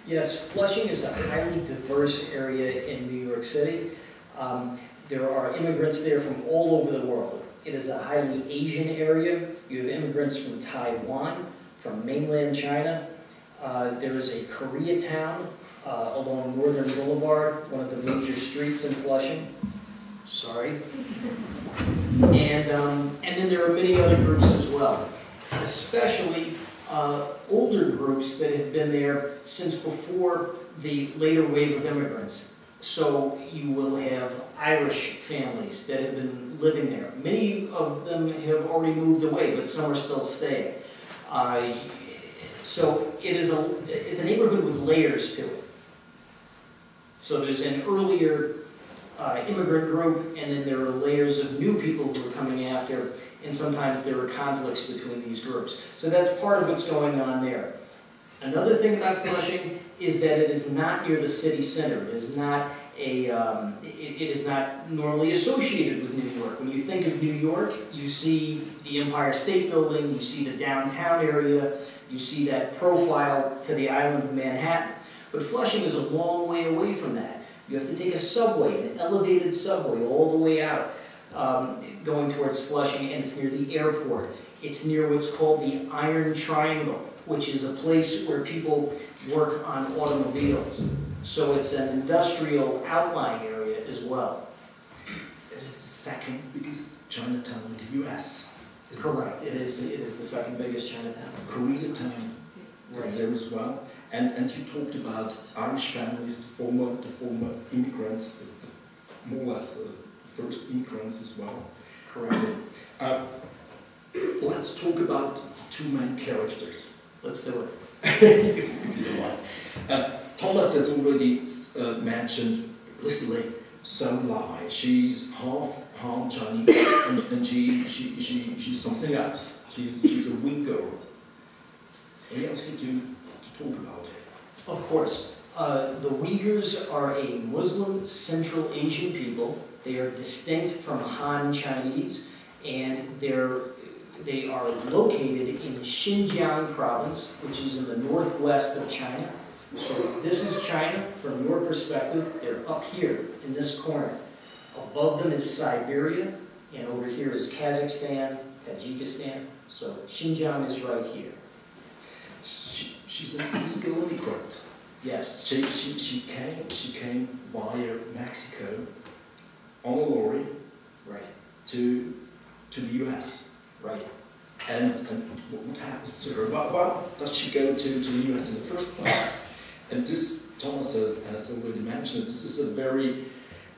Yes, Flushing is a highly diverse area in New York City. There are immigrants there from all over the world. It is a highly Asian area. You have immigrants from Taiwan, from mainland China. There is a Koreatown along Northern Boulevard, one of the major streets in Flushing. Sorry. And then there are many other groups as well, especially older groups that have been there since before the later wave of immigrants. So you will have Irish families that have been living there. Many of them have already moved away, but some are still staying. So it's a neighborhood with layers to it. So there's an earlier immigrant group, and then there are layers of new people who are coming after, and sometimes there are conflicts between these groups. So that's part of what's going on there. Another thing about Flushing is that it is not near the city center. It is not it is not normally associated with New York. When you think of New York, you see the Empire State Building, you see the downtown area, you see that profile to the island of Manhattan. But Flushing is a long way away from that. You have to take a subway, an elevated subway, all the way out, going towards Flushing, and it's near the airport. It's near what's called the Iron Triangle, which is a place where people work on automobiles. So it's an industrial outlying area as well. It is the second biggest Chinatown in the US. Correct. It is the second biggest Chinatown. Koreatown is there as well. And you talked about Irish families, the former immigrants, the more or less the first immigrants as well. Correct. Let's talk about the two main characters. Let's do it. if you don't mind. Thomas has already mentioned Lesung Zou Lei. She's half Han Chinese, and she's something else. She's a Uyghur. Any else you do to talk about it? Of course. The Uyghurs are a Muslim Central Asian people. They are distinct from Han Chinese, and they are located in Xinjiang province, which is in the northwest of China. So if this is China, from your perspective, they're up here in this corner. Above them is Siberia, and over here is Kazakhstan, Tajikistan. So Xinjiang is right here. She's an illegal immigrant. Yes. She came via Mexico on a lorry, right, to the US. Right. And what happens to her? Why does she go to the US in the first place? And this, Thomas has already mentioned, this is a very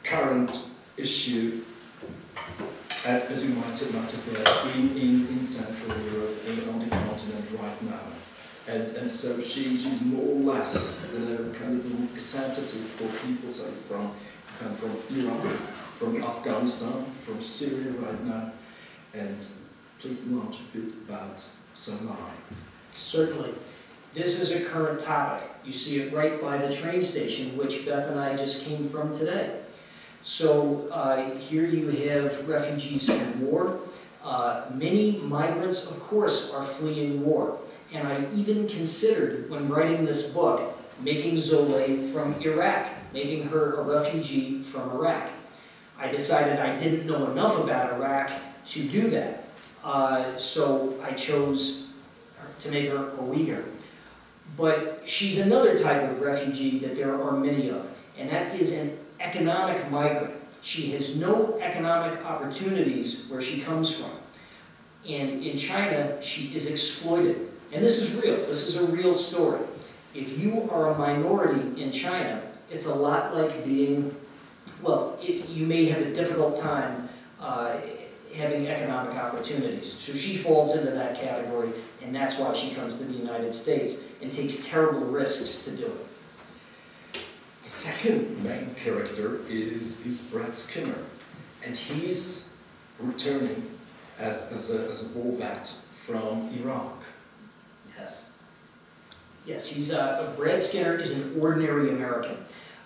current issue, as you might have in Central Europe, on the continent right now. And so she's more or less kind of a representative for people, say, from Iran, from Afghanistan, from Syria right now. And please enlarge a bit about Zou Lei. Certainly. This is a current topic. You see it right by the train station, which Beth and I just came from today. So here you have refugees from war. Many migrants, of course, are fleeing war. And I even considered, when writing this book, making Zou Lei from Iraq, making her a refugee from Iraq. I decided I didn't know enough about Iraq to do that. So I chose to make her a Uyghur. But she's another type of refugee that there are many of, and that is an economic migrant. She has no economic opportunities where she comes from. And in China, she is exploited. And this is real. This is a real story. If you are a minority in China, it's a lot like being, well, you may have a difficult time having economic opportunities. So she falls into that category, and that's why she comes to the United States and takes terrible risks to do it. The second main character is Brad Skinner, and he's returning as a war vet from Iraq. Yes. Yes, he's Brad Skinner is an ordinary American.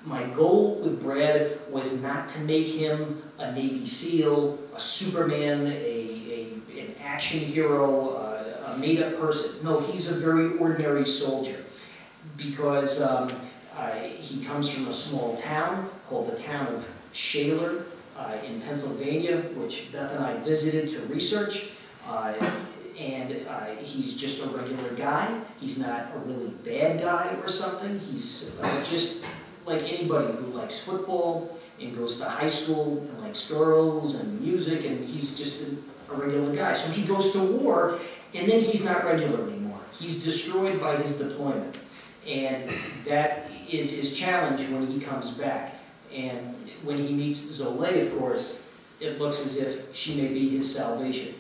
My goal with Brad was not to make him a Navy SEAL, a Superman, an action hero, a made-up person. No, he's a very ordinary soldier. because he comes from a small town called the town of Shaler in Pennsylvania, which Beth and I visited to research. And he's just a regular guy. He's not a really bad guy or something. He's just like anybody who likes football and goes to high school and likes girls and music, and he's just a regular guy. So he goes to war, and then he's not regular anymore. He's destroyed by his deployment. And that is his challenge when he comes back. And when he meets Zou Lei, of course, it looks as if she may be his salvation.